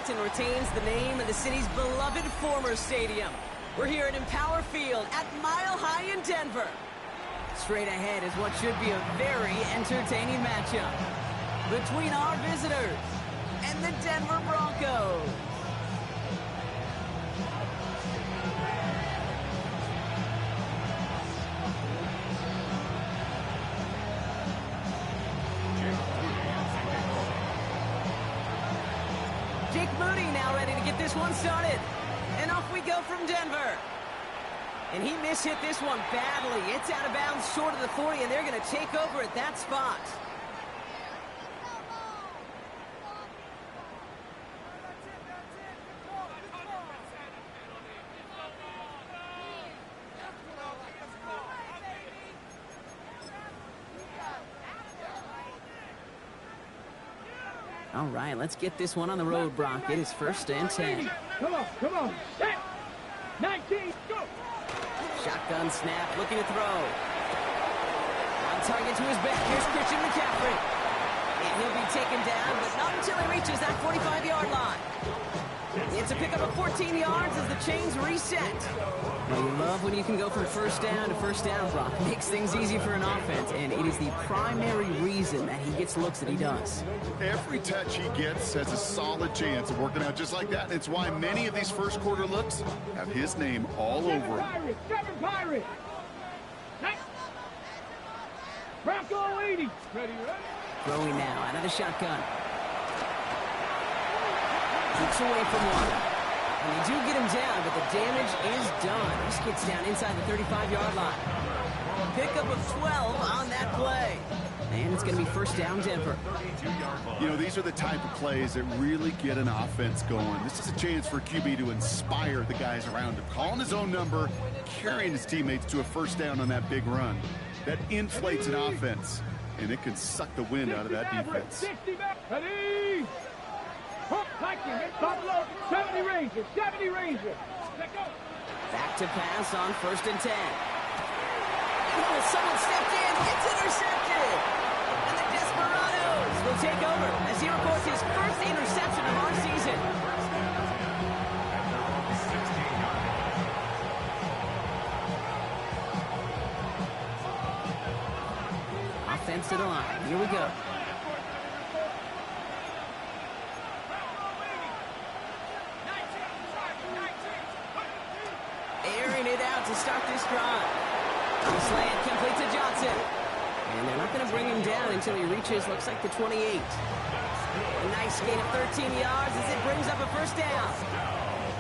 Arlington retains the name of the city's beloved former stadium. We're here at Empower Field at Mile High in Denver. Straight ahead is what should be a very entertaining matchup between our visitors and the Denver Broncos. Jake Moody now ready to get this one started. And off we go from Denver. And he mishit this one badly. It's out of bounds short of the 40, and they're going to take over at that spot. All right, let's get this one on the road, Brock. It is 1st and 10. Come on. Set. 19, go. Shotgun snap, looking to throw. On target to his back. Here's Christian McCaffrey. And he'll be taken down, but not until he reaches that 45-yard line. It's a pickup of 14 yards as the chains reset. Well, you love when you can go from 1st down to 1st down, Brock. Makes things easy for an offense, and it is the primary reason that he gets looks that he does. Every touch he gets has a solid chance of working out just like that. It's why many of these first quarter looks have his name all over them. Seven Pirates. Bronco 80. Ready? Throwing now out of the shotgun. Keeps away from one. And they do get him down, but the damage is done. This gets down inside the 35-yard line. Pickup of 12 on that play. And it's going to be 1st down, Denver. You know, these are the type of plays that really get an offense going. This is a chance for QB to inspire the guys around him. Calling his own number, carrying his teammates to a 1st down on that big run. That inflates an offense, and it can suck the wind out of that defense. 60 back. Ready? Hook, hiking, top low, 70 Rangers. Let go. Back to pass on 1st and 10. Oh, someone stepped in. It's intercepted. And the Desperados will take over as he records his 1st interception of our season. Offense to the line. Here we go. Airing it out to start this drive. The slant complete to Johnson. And they're not going to bring him down until he reaches, looks like, the 28. A nice gain of 13 yards as it brings up a 1st down.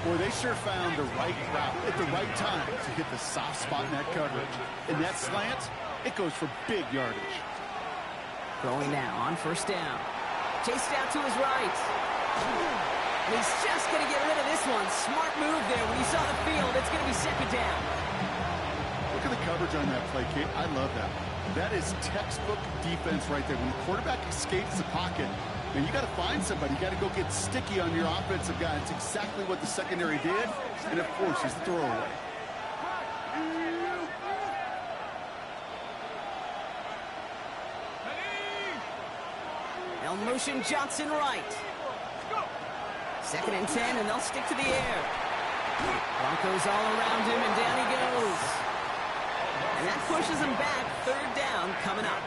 Boy, they sure found the right route at the right time to hit the soft spot in that coverage. And that slant, it goes for big yardage. Throwing now on 1st down. Chased out to his right. And he's just going to get rid of this one. Smart move there. When you saw the field, it's going to be 2nd down. Look at the coverage on that play, Kate. I love that. That is textbook defense right there. When the quarterback escapes the pocket, man, you got to find somebody. You got to go get sticky on your offensive guy. It's exactly what the secondary did, and of course, it's the throwaway. Now motion Johnson right. 2nd and 10, and they'll stick to the air. Broncos all around him, and down he goes. And that pushes him back. 3rd down coming up.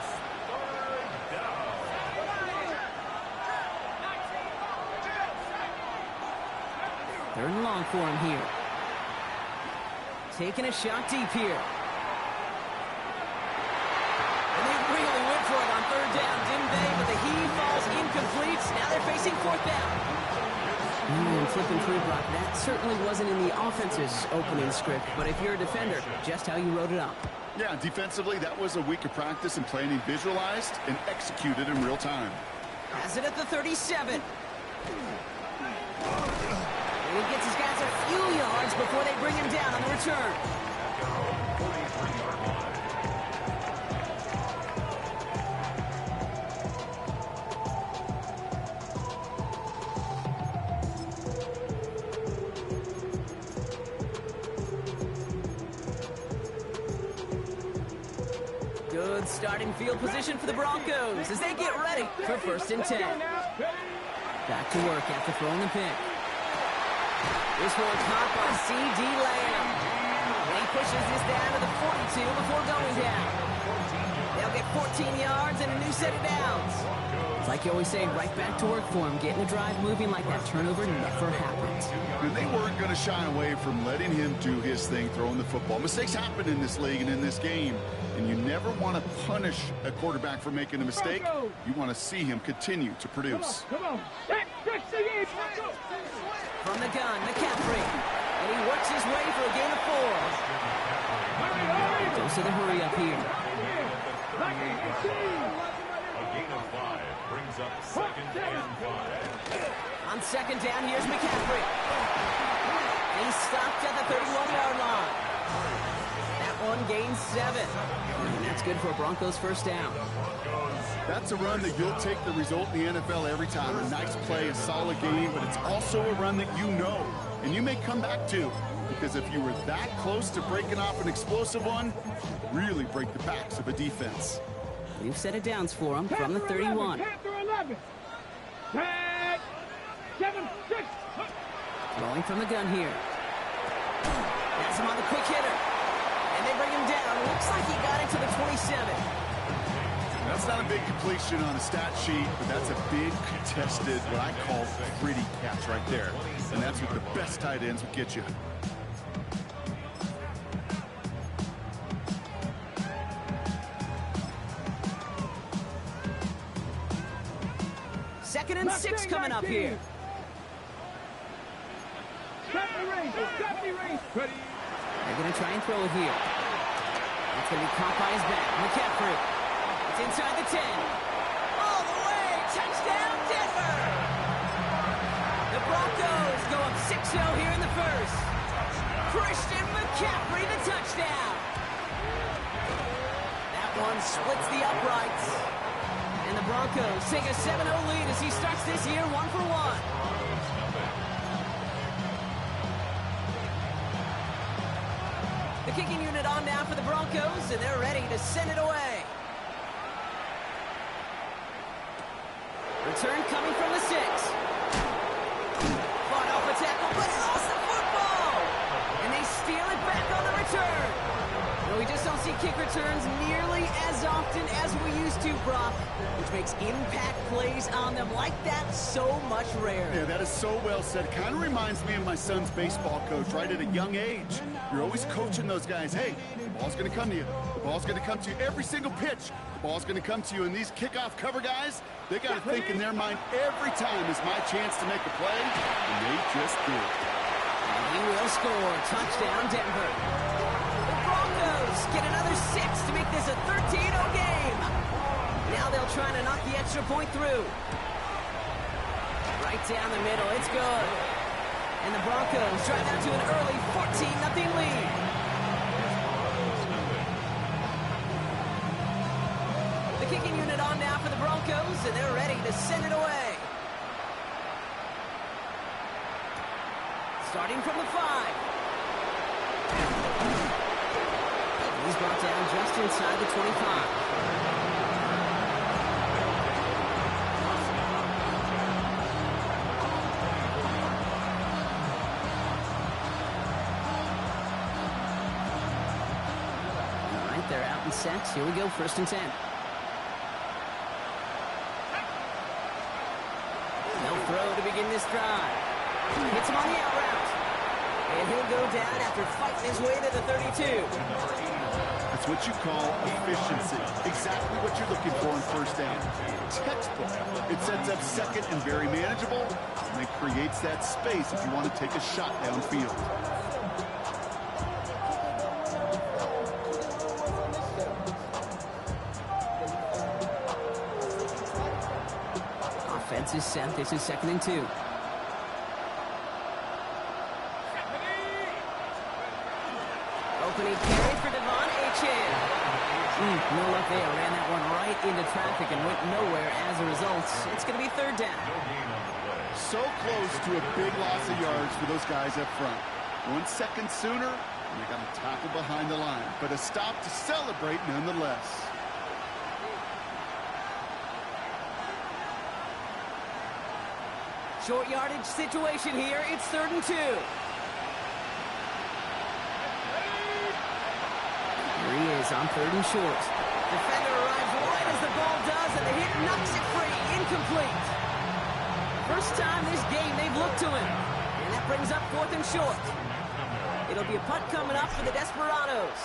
Third and long for him here. Taking a shot deep here. And they really went for it on 3rd down, didn't they? But the heave falls incomplete. Now they're facing 4th down. Flipping through, Brock, that certainly wasn't in the offense's opening script, but if you're a defender, just how you wrote it up. Yeah, defensively, that was a week of practice and planning visualized and executed in real time. Has it at the 37. And he gets his guys a few yards before they bring him down on the return. Good starting field position for the Broncos as they get ready for 1st and 10. Back back to work after throwing the pick. This one caught by C.D. Lamb. And he pushes this down to the 42 before going down. They'll get 14 yards and a new set of downs. It's like you always say, right back to work for him. Getting the drive moving like that turnover never happened. And they weren't going to shy away from letting him do his thing, throwing the football. Mistakes happen in this league and in this game. And you never want to punish a quarterback for making a mistake. You want to see him continue to produce. Come on. That's the game. From the gun, McCaffrey. And he works his way for a gain of 4. Dose of the hurry up here. A gain of 5 brings up 2nd and 5. On 2nd down, here's McCaffrey. And he's stopped at the 31-yard line. That one gains 7. And that's good for a Broncos first down. That's a run that you'll take the result in the NFL every time. A nice play, a solid game, but it's also a run that you know and you may come back to, because if you were that close to breaking off an explosive one, really break the backs of a defense. New set of downs for him from the 31. Panther 11. 10, 7, 6. Throwing from the gun here. That's him on the quick hitter. And they bring him down. Looks like he got it to the 27. That's not a big completion on a stat sheet, but that's a big contested, what I call gritty catch right there. And that's what the best tight ends will get you. Second and 6 coming up here. 70 range. 70 range. Ready. They're going to try and throw it here. It's going to be caught by his back. McCaffrey. It's inside the 10. All the way. Touchdown, Denver. The Broncos go up 6-0 here in the first. Christian McCaffrey, the touchdown. That one splits the uprights. And the Broncos take a 7-0 lead as he starts this year 1 for 1. The kicking unit on now for the Broncos, and they're ready to send it away. Return coming from the 6. Fought off a tackle, but he lost the football. And they steal it back on the return. Well, we just don't see kick returns nearly as often as we used to, Brock, which makes impact plays on them like that so much rarer. Yeah, that is so well said. Kind of reminds me of my son's baseball coach, right at a young age. You're always coaching those guys. Hey, the ball's going to come to you. The ball's going to come to you every single pitch. The ball's going to come to you. And these kickoff cover guys, they got to think in their mind every time is my chance to make a play, and they just did. And he will score. Touchdown, Denver. The Broncos get another 6 to make this a 13-0 game. Now they'll try to knock the extra point through. Right down the middle. It's good. And the Broncos drive out to an early 14-0 lead. The kicking unit on now for the Broncos, and they're ready to send it away. Starting from the 5. He's brought down just inside the 25. They're out and set. Here we go, 1st and 10. They'll throw to begin this drive. Hits him on the out route. And he'll go down after fighting his way to the 32. That's what you call efficiency. Exactly what you're looking for in 1st down. Textbook. It sets up 2nd and very manageable, and it creates that space if you want to take a shot downfield. Offense is set. This is 2nd and 2. Opening carry for Devon Achane. No luck there. Ran that one right into traffic and went nowhere as a result. It's going to be 3rd down. So close to a big loss of yards for those guys up front. 1 second sooner, and they got to tackle behind the line. But a stop to celebrate nonetheless. short yardage situation here. It's 3rd and 2. Here he is on 3rd and short. Defender arrives right as the ball does, and the hit knocks it free. Incomplete. First time this game they've looked to him. And that brings up 4th and short. It'll be a punt coming up for the Desperados.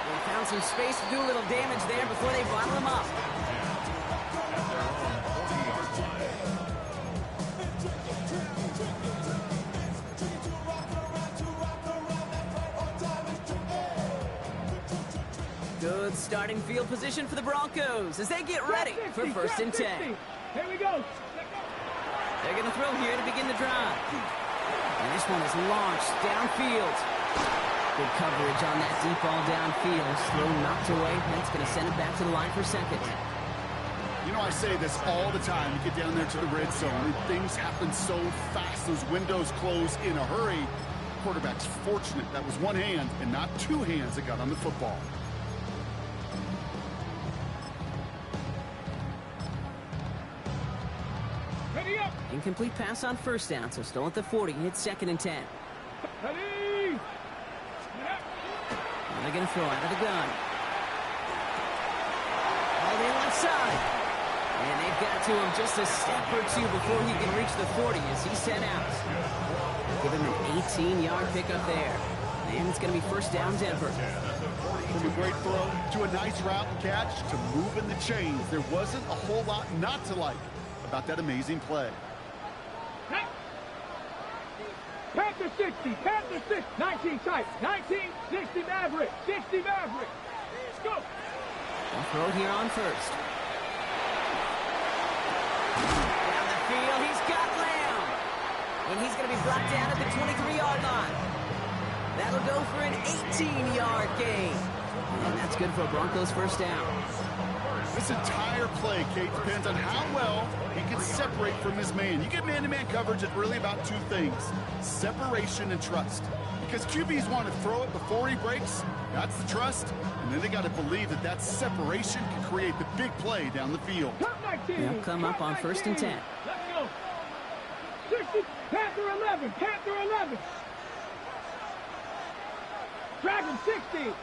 They found some space to do a little damage there before they bottle him up. Good starting field position for the Broncos as they get ready for 1st and 10. Here we go. They're going to throw here to begin the drive. And this one is launched downfield. Good coverage on that deep ball downfield. Throw knocked away. That's going to send it back to the line for 2nd. You know, I say this all the time. You get down there to the red zone, and things happen so fast. Those windows close in a hurry. Quarterback's fortunate that was one hand and not two hands that got on the football. Ready up. Incomplete pass on 1st down, so still at the 40. It's 2nd and 10. Ready. And they're going to throw out of the gun. All in left side. And they've got to him just a step or two before he can reach the 40 as he's sent out. Give him an 18-yard pickup there. And it's going to be 1st down Denver. From a great throw to a nice route and catch to moving the chains. There wasn't a whole lot not to like about that amazing play. Panther 60, Panther 60, 19 tight, 19, 60 Maverick, 60 Maverick. Let's go. They'll throw it here on 1st. Down the field, he's got Lamb. And he's going to be brought down at the 23-yard line. That'll go for an 18-yard gain. And that's good for a Broncos 1st down. This entire play, Kate, depends on how well he can separate from his man. You get man-to-man coverage, it's really about two things: separation and trust. Because QBs want to throw it before he breaks. That's the trust. And then they got to believe that that separation can create the big play down the field. They'll come up on 1st and 10. Let's go. 60, Panther 11, Panther 11. Dragon 60.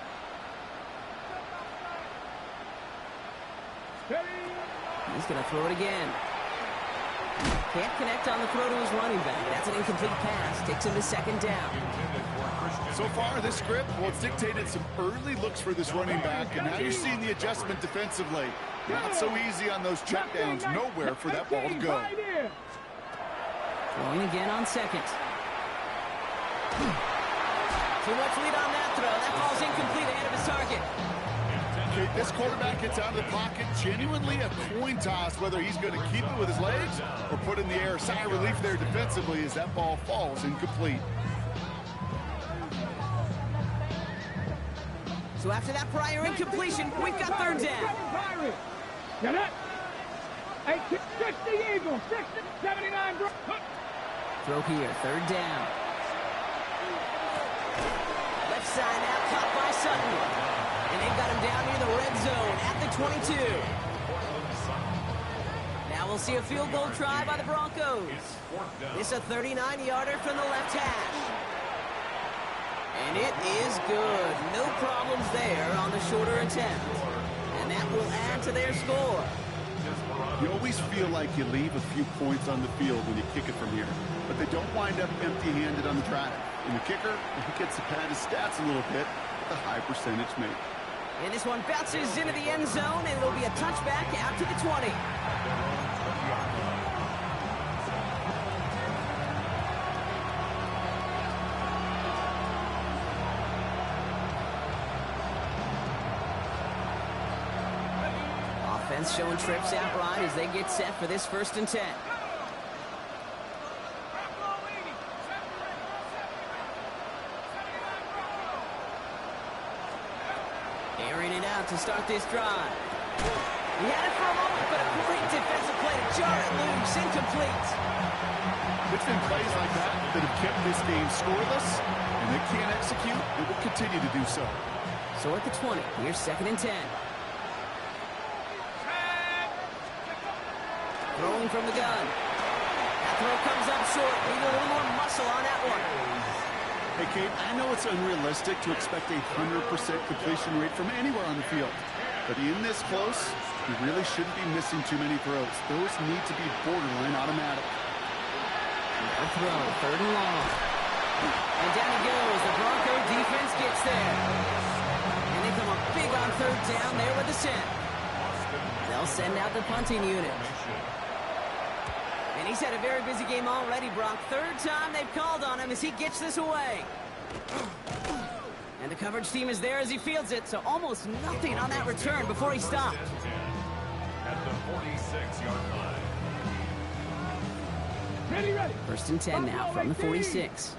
He's going to throw it again. Can't connect on the throw to his running back. That's an incomplete pass. Takes him to 2nd down. So far, this script, well, it's dictated some early looks for this running back, and now you're seeing the adjustment defensively. Not so easy on those checkdowns. Nowhere for that ball to go. Throwing again on 2nd. Too much lead on that throw. That ball's incomplete ahead of his target. Okay, this quarterback gets out of the pocket, genuinely a coin toss whether he's going to keep it with his legs or put in the air. Sigh of relief there defensively as that ball falls incomplete. So after that prior incompletion, we've got 3rd down. Get it? 60 Eagles, 60, 79. Throw here, 3rd down. Left side now, caught by Sutton. And they've got him down near the red zone at the 22. Now we'll see a field goal try by the Broncos. This a 39-yarder from the left hash. And it is good. No problems there on the shorter attempt. And that will add to their score. You always feel like you leave a few points on the field when you kick it from here. But they don't wind up empty-handed on the drive. And the kicker, he gets to pad his stats a little bit with a high percentage make. And this one bounces into the end zone, and it'll be a touchback out to the 20. Offense showing trips out right as they get set for this 1st and 10. To start this drive. He had it for a moment, but a great defensive play to jar it loose. Incomplete. It's been plays like that that have kept this game scoreless, and they can't execute. It will continue to do so. So at the 20, here's 2nd and 10. Throwing from the gun. That throw comes up short. Need a little more muscle on that one. Hey, Kate, I know it's unrealistic to expect a 100% completion rate from anywhere on the field. But in this close, you really shouldn't be missing too many throws. Those need to be borderline automatic. A throw, 3rd and long. And down he goes. The Bronco defense gets there. And they come up big on 3rd down there with the send. They'll send out the punting unit. And he's had a very busy game already, Brock. 3rd time they've called on him as he gets this away. And the coverage team is there as he fields it, so almost nothing on that return before he stopped. At the 46-yard line. Ready. 1st and 10 now from the 46.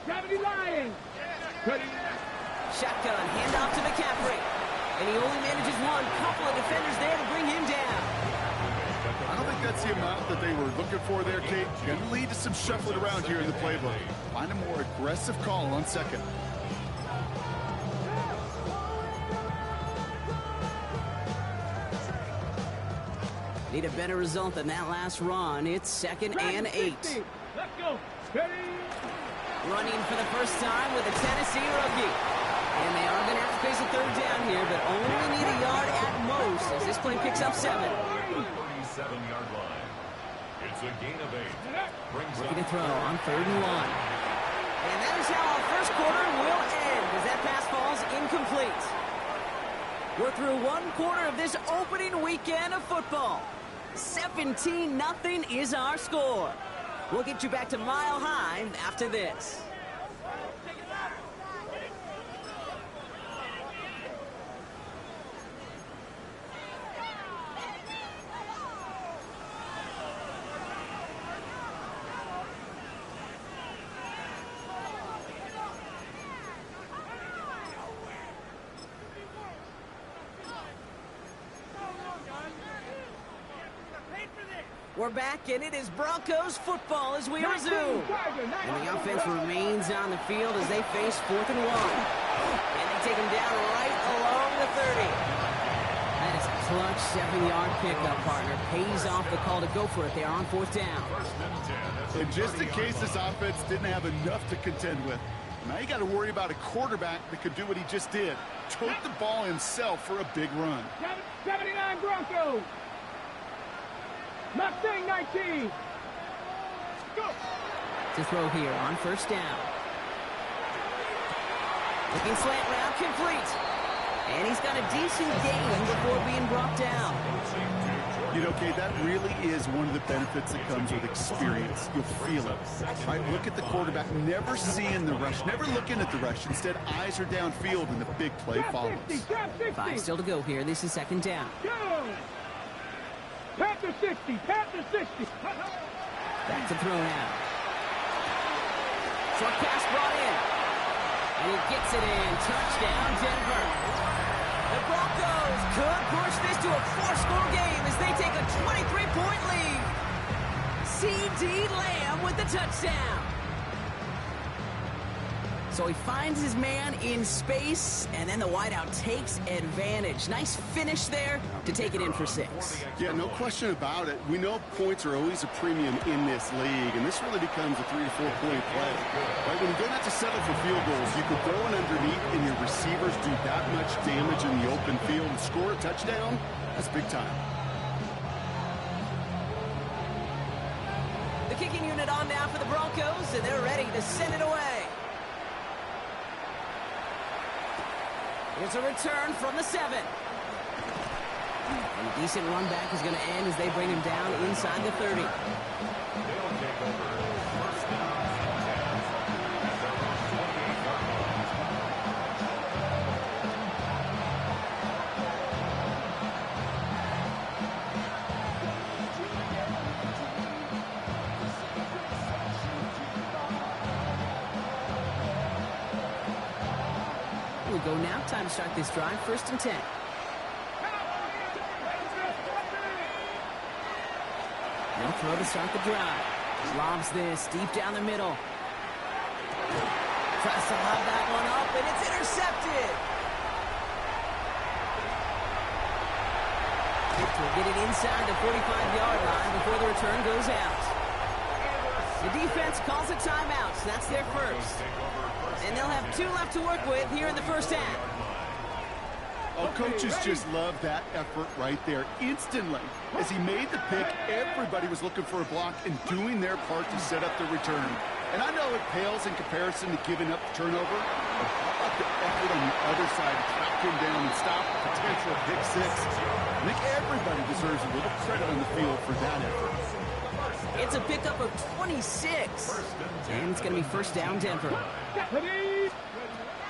70 Lions. Ready. Shotgun, handoff to McCaffrey. And he only manages one. Couple of defenders there to bring him down. I don't think that's the amount that they were looking for there, Kate. Going to lead to some shuffling around here in the playbook. Find a more aggressive call on 2nd. Need a better result than that last run. It's 2nd and 8. Let's go. Ready. Running for the first time with a Tennessee rookie. And they are going to have to face a 3rd down here, but only need a yard at most as this play picks up 7. 37-yard line. It's a gain of 8. Looking to throw on 3rd and 1. And that is how our first quarter will end as that pass falls incomplete. We're through 1 quarter of this opening weekend of football. 17-0 is our score. We'll get you back to Mile High after this. We're back, and it is Broncos football as we resume. And the offense remains on the field as they face 4th and 1. And they take him down right along the 30. That is a clutch 7-yard pickup, partner. Pays off the call to go for it there on 4th down. And just in case this offense didn't have enough to contend with, now you got to worry about a quarterback that could do what he just did. Tote the ball himself for a big run. 79 Broncos. Mustang 19. Go. To throw here on 1st down. Looking slant route complete. And he's got a decent gain before being brought down. You know, Kate, that really is one of the benefits that comes with experience. You'll feel it. Right? Look at the quarterback, never seeing the rush, never looking at the rush. Instead, eyes are downfield, and the big play follows. 5 still to go here. This is 2nd down. Go. Panther 60. Panther 60. Back to throw now. Short pass brought in. And he gets it in. Touchdown, Denver. The Broncos could push this to a 4-score game as they take a 23-point lead. C.D. Lamb with the touchdown. So he finds his man in space, and then the wideout takes advantage. Nice finish there to take it in for 6. Yeah, no question about it. We know points are always a premium in this league, and this really becomes a 3 to 4 point play. Right? When you don't have to settle for field goals, you can throw it underneath, and your receivers do that much damage in the open field and score a touchdown. That's big time. The kicking unit on now for the Broncos, and they're ready to send it away. Here's a return from the 7. And a decent run back is going to end as they bring him down inside the 30. They'll take over 1st down and 10 at their own 28-yard line. We go now. Time to start this drive. 1st and 10. No throw to start the drive. Lobs this deep down the middle. Tries to lob that one up, and it's intercepted. Will get it inside the 45-yard line before the return goes out. The defense calls a timeout, so that's their first. And they'll have 2 left to work with here in the first half. Oh, coaches just love that effort right there. Instantly, as he made the pick, everybody was looking for a block and doing their part to set up the return. And I know it pales in comparison to giving up the turnover, but how about the effort on the other side to track him down and stop a potential pick six? I think everybody deserves a little credit on the field for that effort. It's a pickup of 26. And it's going to be first down Denver.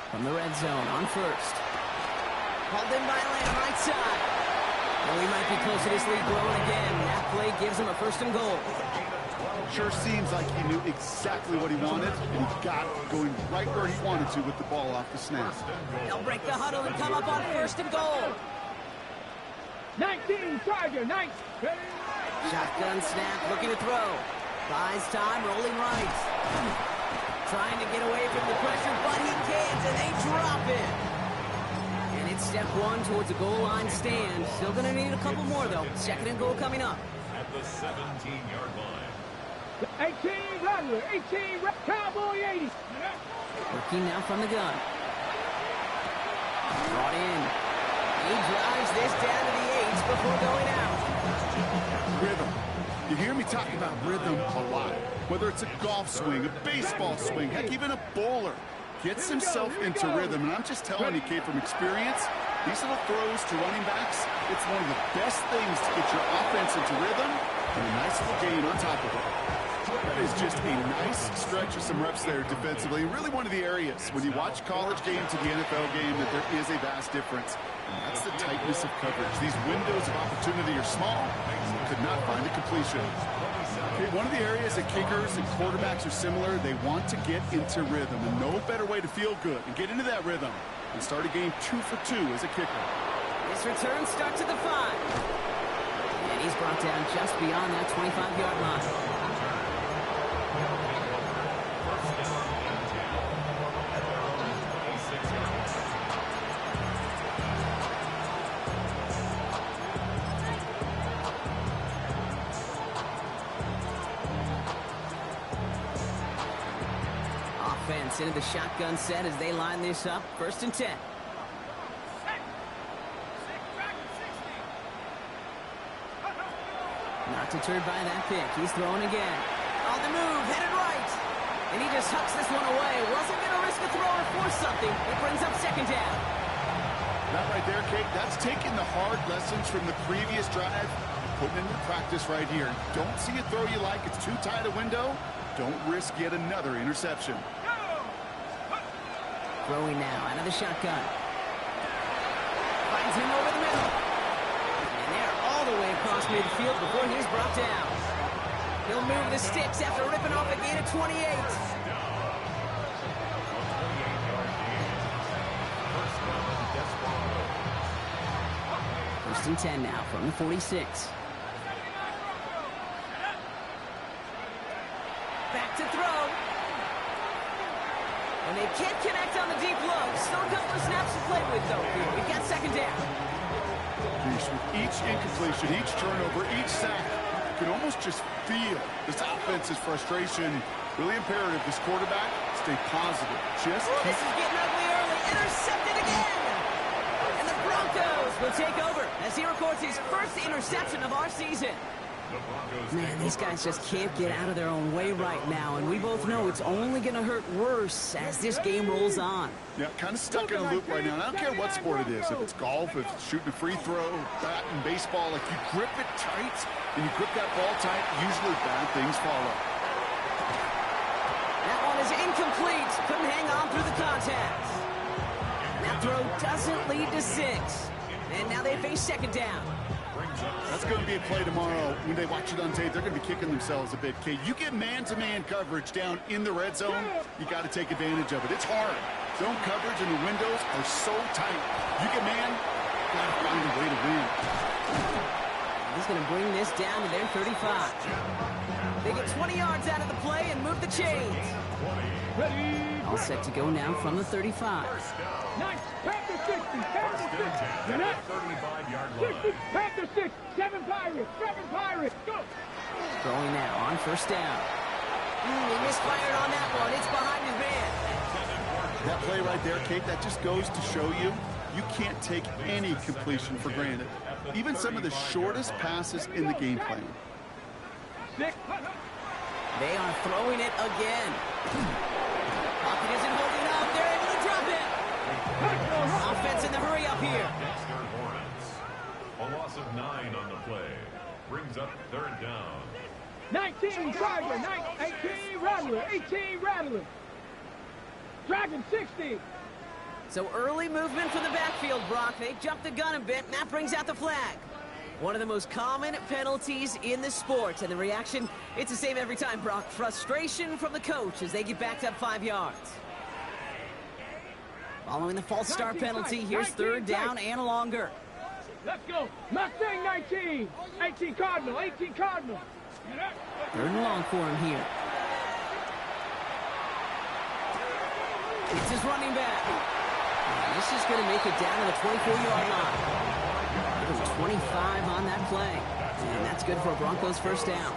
From the red zone on first. Hauled in by Atlanta, right side. And we might be close to this lead growing again. That play gives him a first and goal. Sure seems like he knew exactly what he wanted, and he got it going right where he wanted to with the ball off the snap. They'll break the huddle and come up on first and goal. 19, Tiger, 19. Shotgun snap, looking to throw. Buys time, rolling right. Trying to get away from the pressure, but he can't, and they drop it. And it's step 1 towards a goal line stand. Still going to need a couple more, though. Second and goal coming up. At the 17-yard line. 18, Rattler, 18, Cowboy 80. Working now from the gun. Brought in. He drives this down to the 8 before going out. Rhythm. You hear me talking about rhythm a lot. Whether it's a golf swing, a baseball swing, heck, even a bowler. Gets himself into rhythm, and I'm just telling you, Kate, from experience, these little throws to running backs, it's one of the best things to get your offense into rhythm and a nice little gain on top of it. That is just a nice stretch of some reps there defensively. Really one of the areas when you watch college game to the NFL game that there is a vast difference. And that's the tightness of coverage. These windows of opportunity are small. Could not find a completion. Okay, one of the areas that kickers and quarterbacks are similar, they want to get into rhythm. And no better way to feel good and get into that rhythm and start a game 2 for 2 as a kicker. This return starts at the 5. And he's brought down just beyond that 25-yard line. Offense into the shotgun set as they line this up. First and 10. Not deterred by that pick. He's throwing again. On the move, headed right. And he just hucks this one away. Wasn't going to risk a throw or force something. It brings up second down. That right there, Kate, that's taking the hard lessons from the previous drive, putting into practice right here. Don't see a throw you like. It's too tight a window. Don't risk yet another interception. Throwing now out of the shotgun. Finds him over the middle. And they're all the way across midfield before he's brought down. He'll move the sticks after ripping off a gain of 28. First and 10 now from the 46. Back to throw. And they can't connect on the deep low. Still a couple of snaps to play with, though. We've got second down. With each incompletion, each turnover, each sack, you can almost just feel this offense's frustration. Really imperative, this quarterback, stay positive. Just This is getting ugly early. Intercepted again. And the Broncos will take over as he records his first interception of our season. Man, these guys just can't get out of their own way right now, and we both know it's only going to hurt worse as this game rolls on. Yeah, kind of stuck in a loop right now. And I don't care what sport it is. If it's golf, if it's shooting a free throw, bat and baseball, like you grip it tight and you grip that ball tight, usually bad things follow. That one is incomplete. Couldn't hang on through the contact. That throw doesn't lead to 6. And now they face second down. That's going to be a play tomorrow. When they watch it on tape, they're going to be kicking themselves a bit. Kate, you get man-to-man coverage down in the red zone, you got to take advantage of it. It's hard. Zone coverage and the windows are so tight. You get man, got to find a way to win. These going to bring this down to their 35. They get 20 yards out of the play and move the chains. Ready. All set to go now from the 35. Nice. Panther 60. Panther 60. You're not. 35-yard 60. line. Panther 6. 7 Pirates. 7 Pirates. Go. Going now on first down. He misfired on that one. It's behind his man. That play right there, Kate, that just goes to show you, you can't take any completion for granted. Even some of the shortest passes in the game plan. 6. They are throwing it again. Pocket isn't holding up. They're able to drop it. Offense in the hurry up here. Dexter Lawrence. A loss of 9 on the play. Brings up third down. 19 Tiger. 18 Rattler. 18 Rattler. Dragon 60. So early movement from the backfield, Brock. They jumped the gun a bit, and that brings out the flag. One of the most common penalties in the sport, and the reaction, it's the same every time, Brock. Frustration from the coach as they get backed up 5 yards. Following the false start penalty, here's third down and longer. Let's go. Mustang 19. 18 Cardinal. 18 Cardinal. Third and long for him here. It's his running back. And this is going to make it down to the 24-yard line. It was 25 on that play. And that's good for a Broncos first down.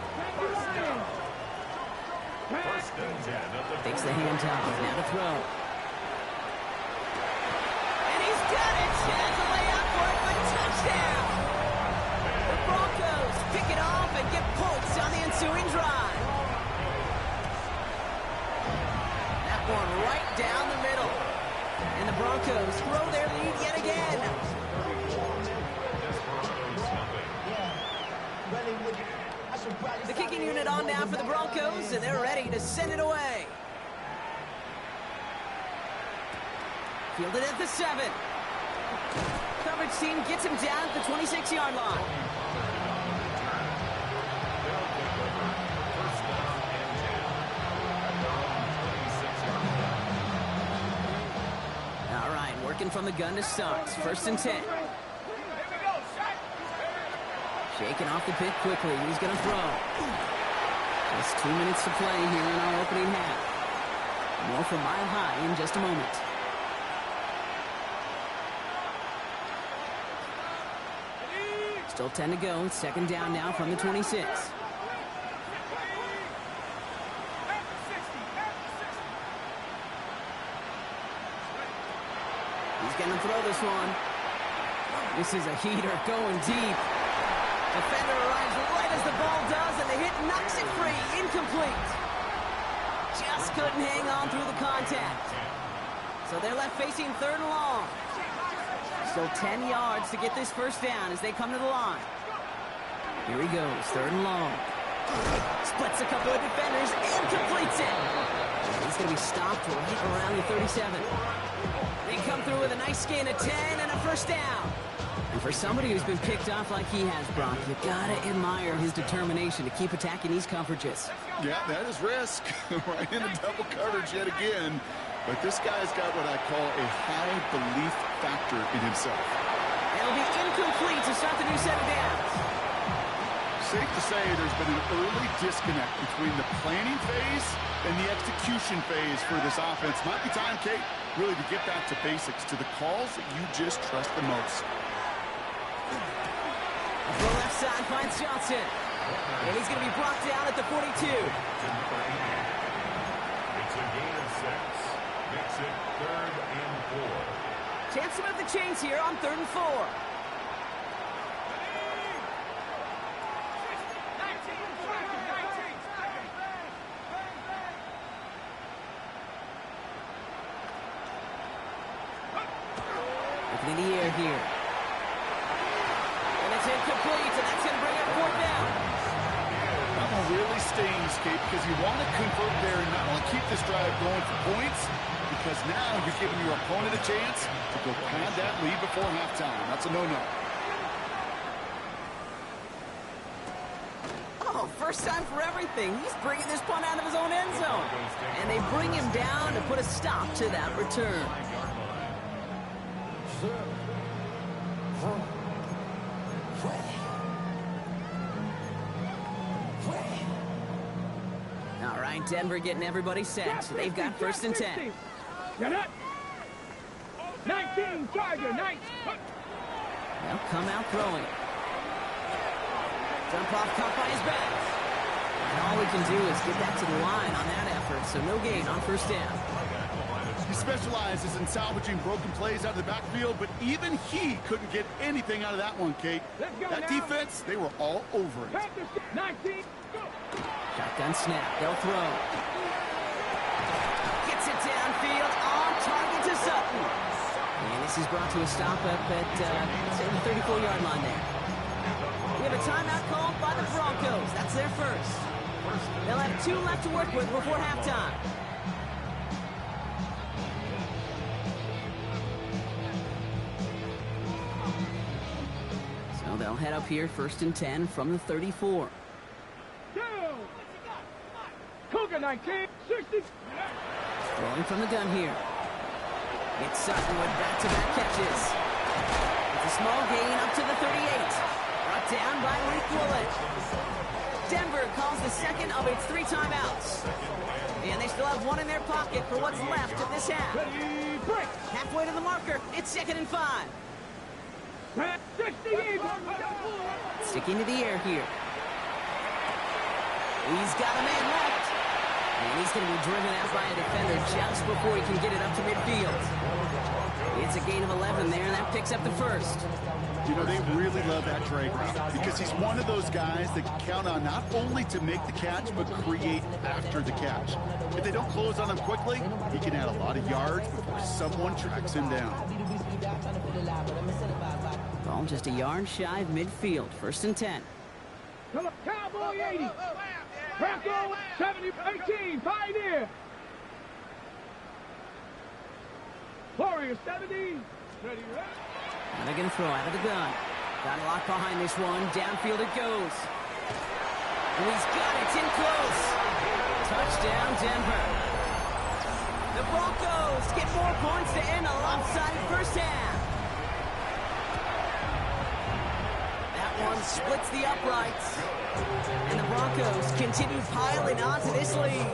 First and 10 at the Takes the handoff. Now to throw. And he's got it. Chance to lay out for it, but touchdown. The Broncos pick it off and get points on the ensuing drive. That one right down the middle. And the Broncos throw their lead yet again. The kicking unit on now for the Broncos, and they're ready to send it away. Fielded at the 7. Coverage team gets him down at the 26-yard line. First down and 10 at their own 26-yard line. All right, working from the gun to start. First and 10. Shaking off the pick quickly. He's going to throw. Just 2 minutes to play here in our opening half. More from Mile High in just a moment. Still 10 to go. Second down now from the 26. He's going to throw this one. This is a heater going deep. Defender arrives right as the ball does, and the hit knocks it free. Incomplete. Just couldn't hang on through the contact. So they're left facing third and long. Still 10 yards to get this first down as they come to the line. Here he goes, third and long. Splits a couple of defenders and completes it. He's going to be stopped right around the 37. They come through with a nice gain of 10 and a first down. And for somebody who's been picked off like he has, Brock, you gotta admire his determination to keep attacking these coverages. Yeah, that is risk. Right into double coverage yet again. But this guy's got what I call a high belief factor in himself. It'll be incomplete to start the new set of downs. Safe to say there's been an early disconnect between the planning phase and the execution phase for this offense. Might be time, Kate, really to get back to basics, to the calls that you just trust the most. The left side finds Johnson. And he's going to be brought down at the 42. It's a gain of 6. Makes it third and 4. Chance to move the chains here on third and 4. Looking in the air here. And it's incomplete, and that's going to bring up fourth down. That one really stings, Kate, because you want to convert there and not only keep this drive going for points, because now you're giving your opponent a chance to go pad that lead before halftime. That's a no-no. Oh, first time for everything. He's bringing this punt out of his own end zone. And they bring him down to put a stop to that return. right, Denver getting everybody set. So they've got first and 10. Get up. 19, Charger, 19. They'll come out throwing. Jump off, caught by his back. And all we can do is get that to the line on that effort, so no gain on first down. He specializes in salvaging broken plays out of the backfield, but even he couldn't get anything out of that one, Kate. Let's go That now. defense, they were all over it. Panthers, 19, go. Shotgun snap, they'll throw. Gets it downfield, on target to Sutton. And this is brought to a stop up at, say, the 34-yard line there. We have a timeout called by the Broncos. That's their first. They'll have 2 left to work with before halftime. So they'll head up here, first and 10 from the 34. Go. Cougar, 19, 60. Throwing from the gun here. It's Sutton with back-to-back catches. It's a small gain up to the 38. Brought down by Malik Woolen. Denver calls the second of its 3 timeouts. And they still have 1 in their pocket for what's left of this half. Ready, break. Halfway to the marker, it's 2nd and 5. 60, Sticking to the air here. He's got a man left. And he's going to be driven out by a defender just before he can get it up to midfield. It's a gain of 11 there, and that picks up the first. You know, they really love that drag route because he's one of those guys that can count on not only to make the catch, but create after the catch. If they don't close on him quickly, he can add a lot of yards before someone tracks him down. Ball just a yard shy of midfield, first and 10. Come on, Cowboy 80. Bronco 70, 18, Pioneer. Warrior 70. Ready, ready. And they're going to throw out of the gun. Got a lot behind this one. Downfield it goes. And he's got it. It's in close. Touchdown, Denver. The Broncos get more points to end a lopsided first half. That one splits the uprights. And the Broncos continue piling onto this lead.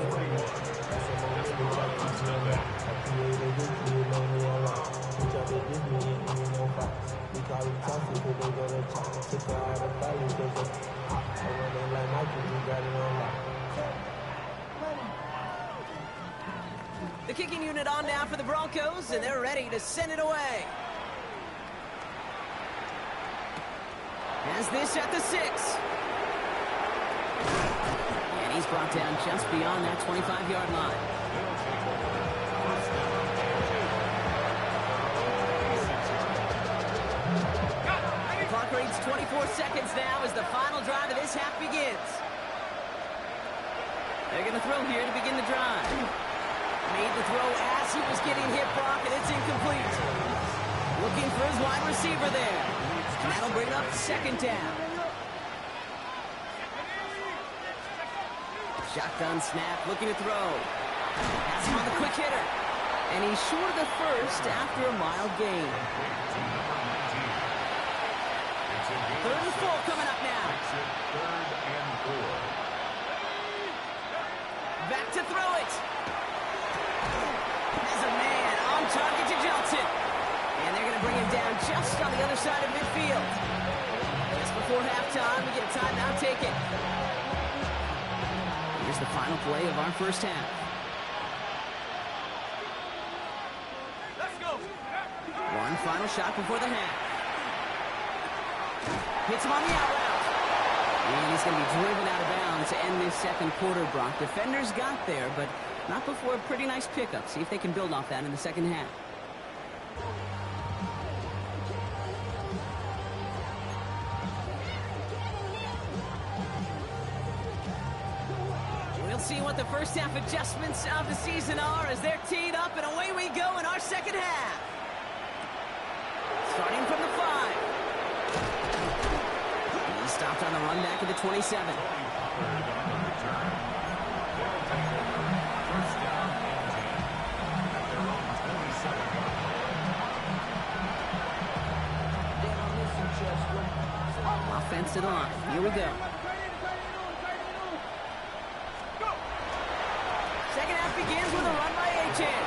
The kicking unit on now for the Broncos, and they're ready to send it away. Has this at the 6. And he's brought down just beyond that 25-yard line. The clock reads 24 seconds now as the final drive of this half begins. They're going to throw here to begin the drive. Made the throw as he was getting hit, Brock, and it's incomplete. Looking for his wide receiver there. And that'll bring up 2nd down. Shotgun snap, looking to throw. That's him on the quick hitter. And he's short of the first after a mild gain. 3rd and 4 coming up now. Back to throw it. Has a man on target to Johnson. And they're going to bring him down just on the other side of midfield. Just before halftime, we get a timeout taken. Here's the final play of our first half. Let's go. One final shot before the half. Hits him on the out route. And he's going to be driven out of bounds to end this second quarter, Brock. Defenders got there, but not before a pretty nice pickup. See if they can build off that in the second half. We'll see what the first half adjustments of the season are as they're teed up, and away we go in our second half. Starting from the 5. He stopped on the run back at the 27. Offense it on. Here we go. begins with a run by Achane.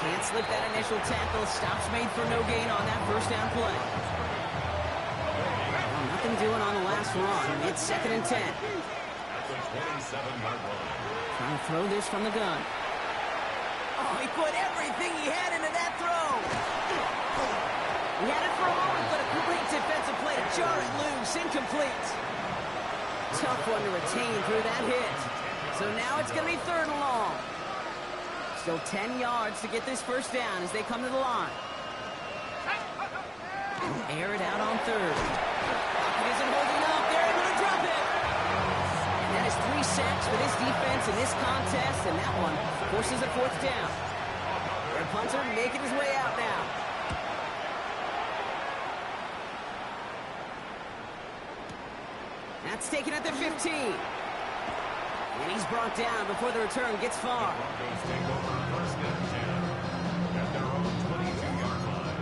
Can't slip that initial tackle. Stops made for no gain on that first down play. Well, nothing doing on the last run. It's 2nd and 10. Trying to throw this from the gun. Oh, he put everything he had into that throw. He had it for a moment, but a great defensive play to jar it loose. Incomplete. Tough one to retain through that hit. So now it's going to be 3rd and long. Still 10 yards to get this first down as they come to the line. Air it out on 3rd. It isn't holding up. They're able to drop it. And that is 3 sacks for this defense in this contest, and that one forces a 4th down. Their punter making his way out now. That's taken at the 15. And he's brought down before the return gets far. Broncos take over 1st and 10 at their own 22-yard line.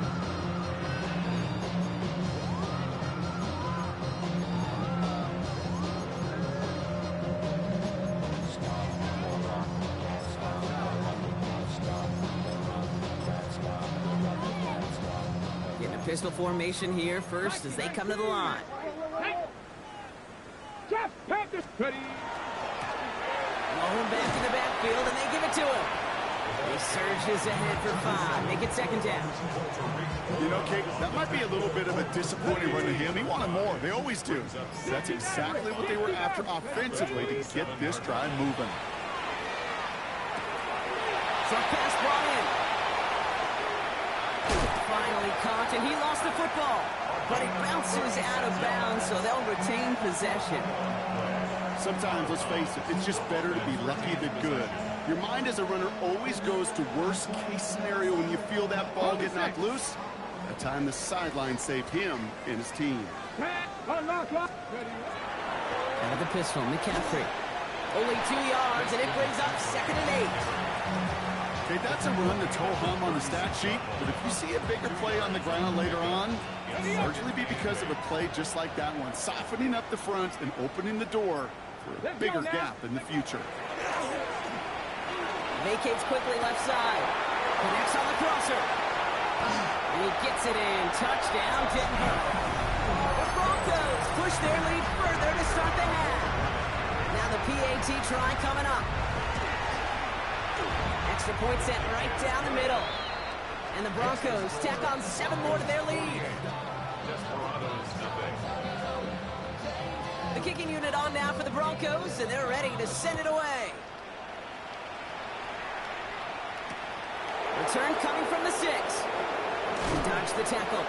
Getting a pistol formation here first as they come to the line. Jeff Panthers ready. Rolling back in the backfield, and they give it to him. He surges ahead for 5. Make it 2nd down. You know, Kate, that might be a little bit of a disappointing run to him. He wanted more. They always do. That's exactly what they were after offensively to get this drive moving. Short pass brought in. Finally caught, and he lost the football. But it bounces out of bounds, so they'll retain possession. Sometimes, let's face it, it's just better to be lucky than good. Your mind as a runner always goes to worst-case scenario when you feel that ball get knocked loose. That time the sideline saved him and his team. Out of the pistol, McCaffrey. Only 2 yards, and it brings up 2nd and 8. Okay, that's a run that's ho-hum on the stat sheet, but if you see a bigger play on the ground later on, it'll largely be because of a play just like that one, softening up the front and opening the door for a bigger gap in the future. Vacates quickly left side. Connects on the crosser. And he gets it in. Touchdown, Denver. The Broncos push their lead further to start the half. Now the PAT try coming up. Extra point set right down the middle. And the Broncos tack on 7 more to their lead. The kicking unit on now for the Broncos, and they're ready to send it away. Return coming from the 6. He dodged the tackle.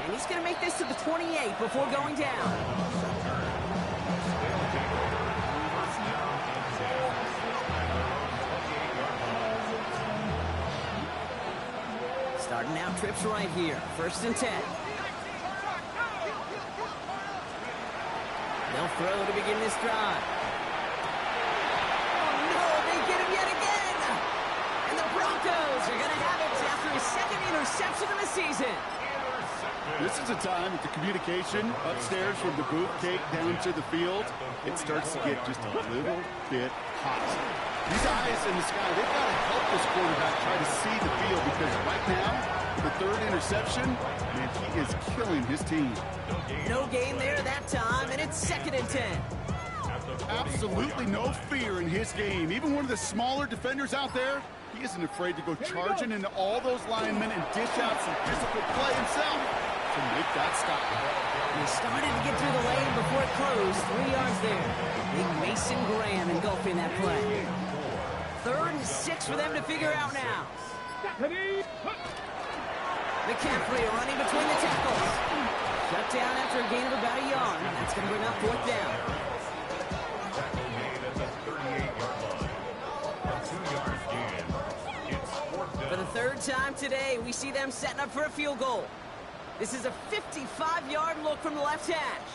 And he's going to make this to the 28 before going down. Starting out trips right here. 1st and 10. They'll throw to begin this drive. Oh, no, they get him yet again. And the Broncos are going to have it after his 2nd interception of the season. This is a time that the communication upstairs from the booth cake down to the field, it starts to get just a little bit hot. These eyes in the sky, they've got to help this quarterback try to see the field because right now, the 3rd interception, man, he is killing his team. No gain there that time, and it's 2nd and 10. Absolutely no fear in his game. Even one of the smaller defenders out there, he isn't afraid to go charging into all those linemen and dish out some physical play himself to make that stop. He started to get through the lane before it closed. 3 yards there. Big Mason Graham engulfing that play. 3rd and 6 for them to figure out now. McCaffrey running between the tackles. Shut down after a gain of about a yard. That's going to bring up 4th down. Tackle made at the 38-yard line. A 2-yard gain. It's 4th down. For the 3rd time today, we see them setting up for a field goal. This is a 55-yard look from the left hash.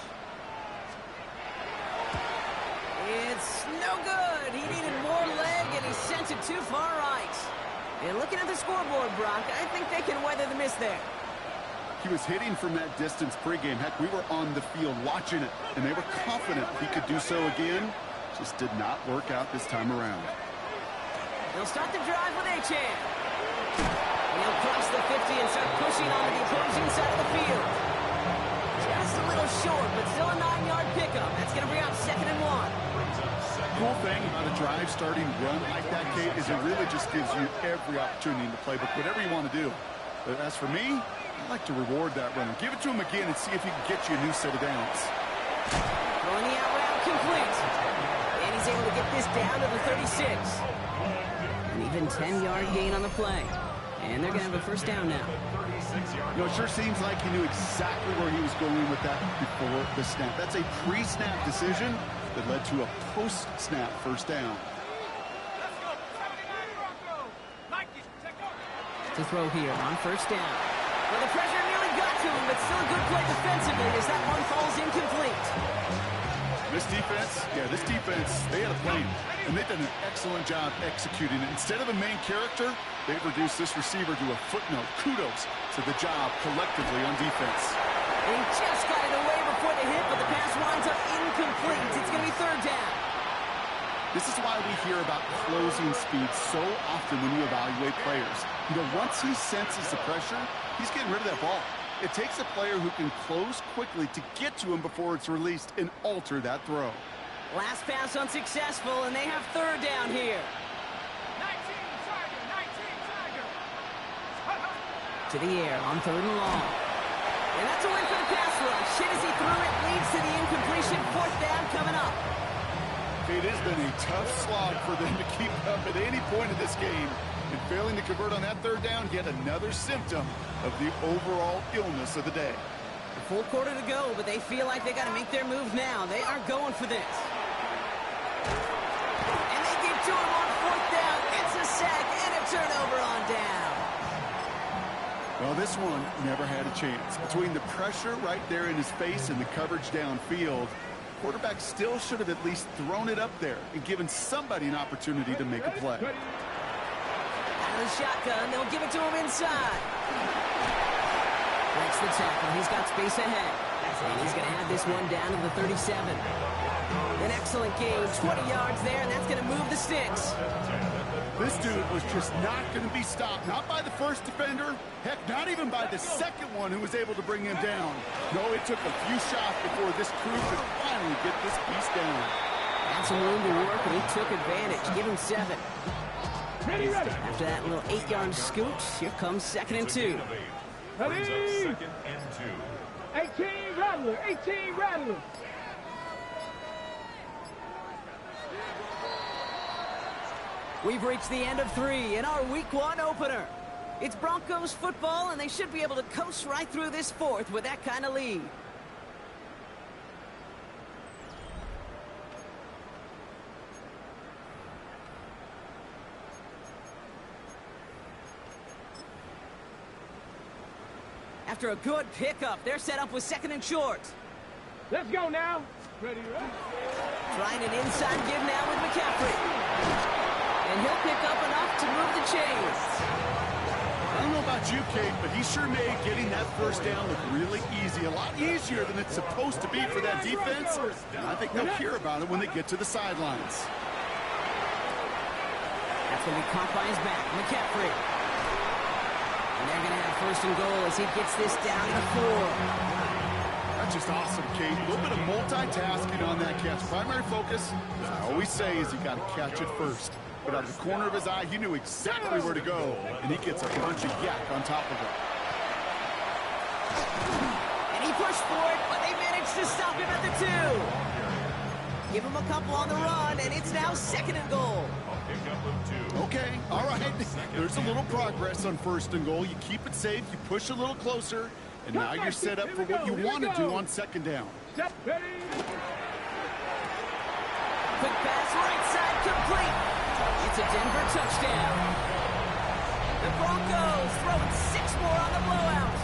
It's no good. He needed more leg, and he sent it too far right. And looking at the scoreboard, Brock, I think they can weather the miss there. He was hitting from that distance pregame. Heck, we were on the field watching it, and they were confident he could do so again. Just did not work out this time around. They'll start the drive with Achane. He'll cross the 50 and start pushing onto the opposing side of the field. Just a little short, but still a 9-yard pickup. That's going to bring up 2nd and 1. Cool thing about a drive starting run like that, Kate, is it really just gives you every opportunity in the playbook, whatever you want to do. But as for me, I'd like to reward that runner. Give it to him again and see if he can get you a new set of downs. Throwing the out route complete. And he's able to get this down to the 36. An even 10-yard gain on the play. And they're going to have a first down now. You know, it sure seems like he knew exactly where he was going with that before the snap. That's a pre-snap decision that led to a post-snap first down. To throw here on first down. Well, the pressure nearly got to him, but still a good play defensively as that one falls incomplete. This defense, they had a plan, and they've done an excellent job executing it. Instead of a main character, they've reduced this receiver to a footnote. Kudos to the job collectively on defense. And he just got it away before the hit, but the pass winds up incomplete. It's going to be 3rd down. This is why we hear about closing speed so often when you evaluate players. You know, once he senses the pressure, he's getting rid of that ball. It takes a player who can close quickly to get to him before it's released and alter that throw. Last pass unsuccessful, and they have 3rd down here. 19 Tiger. To the air on 3rd and long. And that's a win for the pass rush. Hit as he threw it, leads to the incompletion. 4th down coming up. It has been a tough slog for them to keep up at any point in this game. And failing to convert on that 3rd down, yet another symptom of the overall illness of the day. A full quarter to go, but they feel like they got to make their move now. They are going for this. And they get to him on 4th down. It's a sack and a turnover on down. Well, this one never had a chance. Between the pressure right there in his face and the coverage downfield, quarterback still should have at least thrown it up there and given somebody an opportunity to make a play. Out of the shotgun, they'll give it to him inside. Breaks the tackle. He's got space ahead. And he's going to have this one down to the 37. An excellent game. 20 yards there, and that's going to move the sticks. This dude was just not going to be stopped. Not by the first defender. Heck, not even by the second one who was able to bring him down. No, it took a few shots before this crew could finally get this piece down. Had some room to work, and he took advantage. Give him 7. Ready. After that little 8-yard scoot, here comes 2nd and 2. Ready. 2nd and 2. 18 Rattler. We've reached the end of 3 in our Week 1 opener. It's Broncos football, and they should be able to coast right through this 4th with that kind of lead. After a good pickup, they're set up with 2nd and short. Let's go now. Ready. Trying an inside give now with McCaffrey. And he'll pick up enough to move the chains. I don't know about you, Kate, but he sure made getting that first down look really easy. A lot easier than it's supposed to be for that defense. And I think they'll hear about it when they get to the sidelines. That's going to be caught by his back. McCaffrey. And they're going to have 1st and goal as he gets this down to the 4. That's just awesome, Kate. A little bit of multitasking on that catch. Primary focus, as I always say, is you got to catch it first. But out of the corner of his eye, he knew exactly where to go, and he gets a bunch of yak on top of it. And he pushed for it, but they managed to stop him at the 2. Give him a couple on the run, and it's now 2nd and goal. Okay, all right. There's a little progress on 1st and goal. You keep it safe, you push a little closer, and now you're set up for what you want to do on 2nd down. Step ready. Quick pass right side complete. It's a Denver touchdown. The Broncos throwing 6 more on the blowout.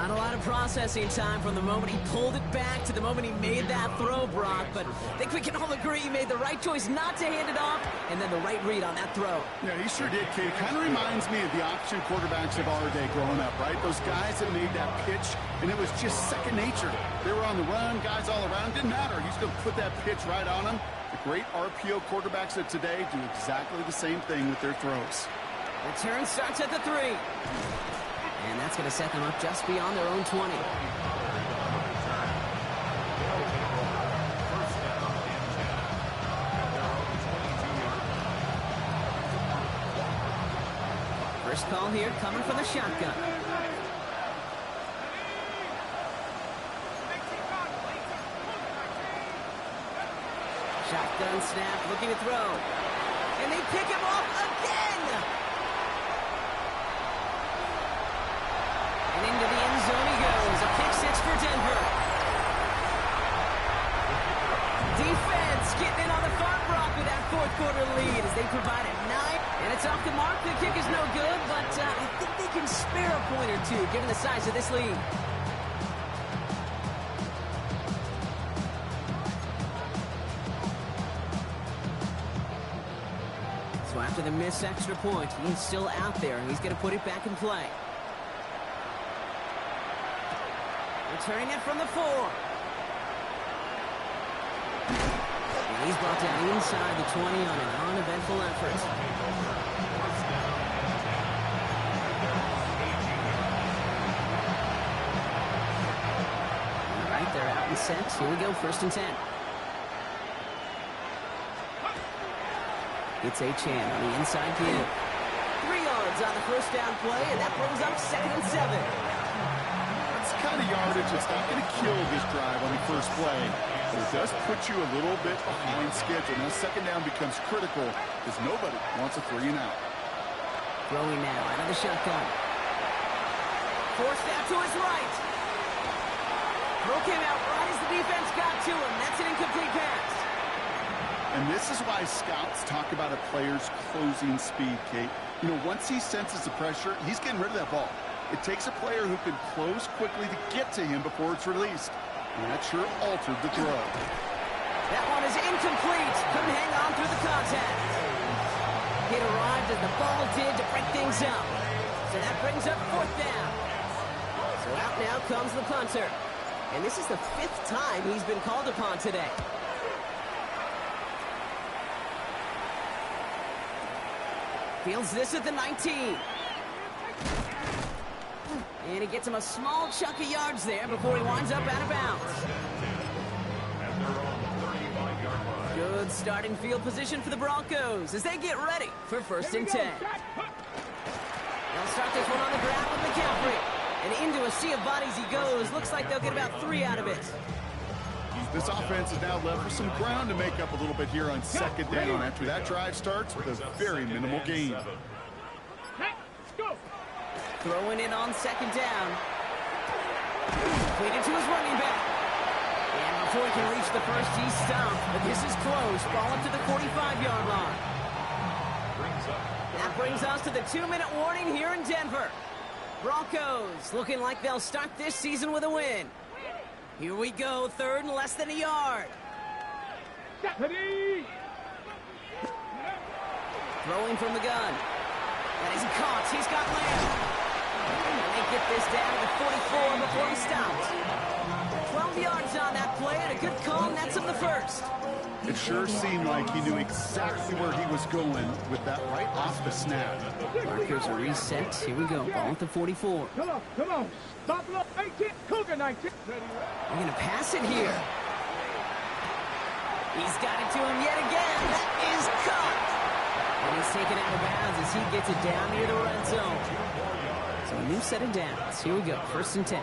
Not a lot of processing time from the moment he pulled it back to the moment he made that throw, Brock. But I think we can all agree he made the right choice not to hand it off, and then the right read on that throw. Yeah, he sure did, Kate. Kind of reminds me of the option quarterbacks of our day growing up, right? Those guys that made that pitch, and it was just second nature. They were on the run, guys all around. Didn't matter. He's going to put that pitch right on them. The great RPO quarterbacks of today do exactly the same thing with their throws. Return starts at the 3. And that's going to set them up just beyond their own 20. First call here coming from the shotgun. Shotgun snap, looking to throw. And they pick him off again! And into the end zone he goes. A pick 6 for Denver. Defense getting in on the farm block with that fourth quarter lead as they provide it 9. And it's off the mark. The kick is no good, but I think they can spare a point or two given the size of this lead. So after the missed extra point, he's still out there, and he's going to put it back in play. Returning it from the 4. And he's brought down inside the 20 on an uneventful effort. All right, they're out and set. Here we go, 1st and 10. It's Achane on the inside field. 3 yards on the first down play, and that brings up 2nd and 7. That's the kind of yardage that's not going to kill this drive on the first play. But it does put you a little bit behind schedule. Now, 2nd down becomes critical because nobody wants a 3 and out. Throwing now out of the shotgun. Forced out to his right. Throw came out right as the defense got to him. That's an incomplete pass. And this is why scouts talk about a player's closing speed, Kate. You know, once he senses the pressure, he's getting rid of that ball. It takes a player who can close quickly to get to him before it's released. And that sure altered the throw. That one is incomplete. Couldn't hang on through the contact. It arrived as the ball did to break things up. So that brings up 4th down. So out now comes the punter. And this is the 5th time he's been called upon today. Fields this at the 19. And he gets him a small chunk of yards there before he winds up out of bounds. Good starting field position for the Broncos as they get ready for 1st and 10. They'll start this one on the ground with McCaffrey. And into a sea of bodies he goes. Looks like they'll get about 3 out of it. This offense is now left with some ground to make up a little bit here on 2nd down after that drive starts with a very minimal gain. Throwing it on 2nd down. Completed to his running back. And before he can reach the first, he's stopped. But this is close. Ball up to the 45-yard line. That brings us to the 2-minute warning here in Denver. Broncos looking like they'll start this season with a win. Here we go, 3rd and less than a yard. Throwing from the gun. And he's caught. He's got Lamb. And they get this down to the 44 before he stops. 12 yards on that play and a good call, and that's him the 1st. It sure seemed like he knew exactly where he was going with that right off the snap. Markers are reset. Here we go. Ball at the 44. Come on. Buffalo 18, Cougar 19. We're going to pass it here. He's got it to him yet again. That is caught. And he's taken out of bounds as he gets it down near the red zone. So a new set of downs. Here we go. 1st and 10.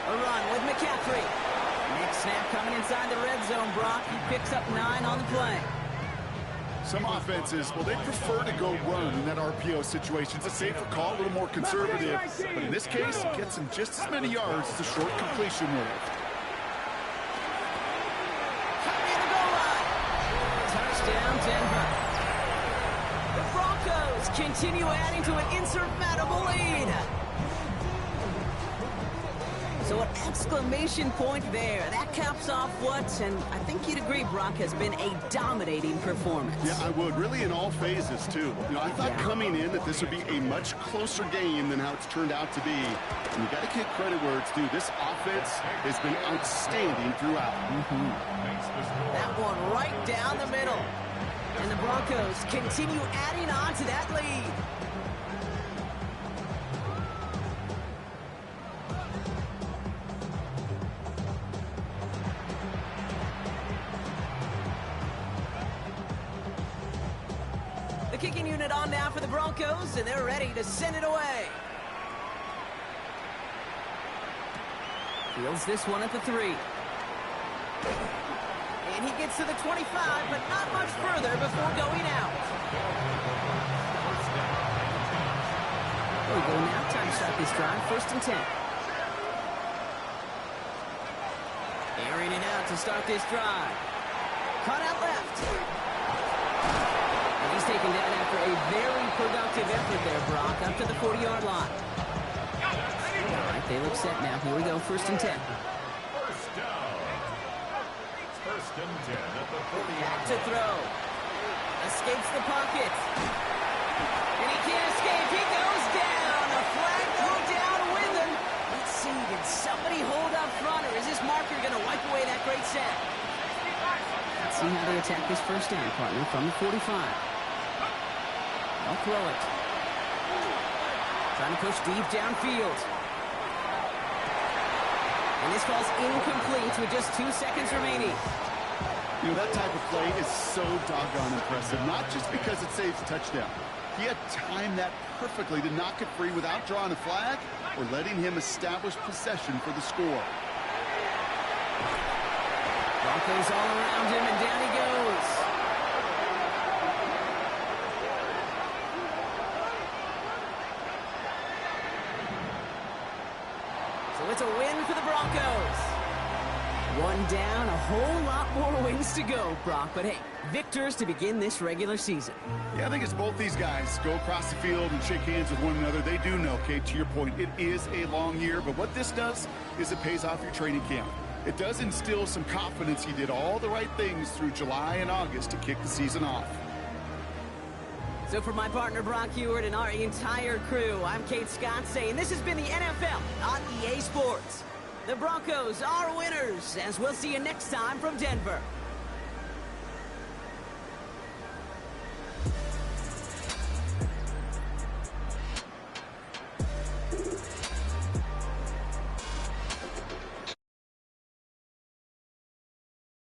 A run with McCaffrey. Next snap coming inside the red zone, Brock. He picks up 9 on the play. Some offenses, well, they prefer to go run in that RPO situation. It's a safer call, a little more conservative. But in this case, it gets him just as many yards as a short completion would have. Coming in the goal line. Touchdown, Denver. The Broncos continue adding to an insurmountable lead. So an exclamation point there. That caps off what, and I think you'd agree, Brock, has been a dominating performance. Yeah, I would. Really in all phases, too. You know, I thought coming in that this would be a much closer game than how it's turned out to be. And you got to give credit where it's due. This offense has been outstanding throughout. That one right down the middle. And the Broncos continue adding on to that lead. The kicking unit on now for the Broncos, and they're ready to send it away. Fields this one at the 3. And he gets to the 25, but not much further before going out. There we go now. Time to start this drive. 1st and 10. Airing it out to start this drive. Caught out left. And he's taken down after a very productive effort there, Brock, up to the 40-yard line. All right, they look set now. Here we go. 1st and 10. Back to throw. Escapes the pocket. And he can't escape. He goes down. A flag thrown down with him. Let's see. Did somebody hold up front, or is this marker going to wipe away that great set? Let's see how they attack this 1st down, partner, from the 45. They'll throw it. Trying to push deep downfield. And this falls incomplete with just 2 seconds remaining. You know, that type of play is so doggone impressive, not just because it saves a touchdown. He had timed that perfectly to knock it free without drawing a flag or letting him establish possession for the score. Broncos all around him, and down he goes. So it's a win for the Broncos. 1 down, a whole lot more wins to go, Brock. But hey, victors to begin this regular season. Yeah, I think as both these guys go across the field and shake hands with one another, they do know, Kate, to your point, it is a long year. But what this does is it pays off your training camp. It does instill some confidence he did all the right things through July and August to kick the season off. So for my partner, Brock Huard, and our entire crew, I'm Kate Scott saying this has been the NFL on EA Sports. The Broncos are winners, as we'll see you next time from Denver.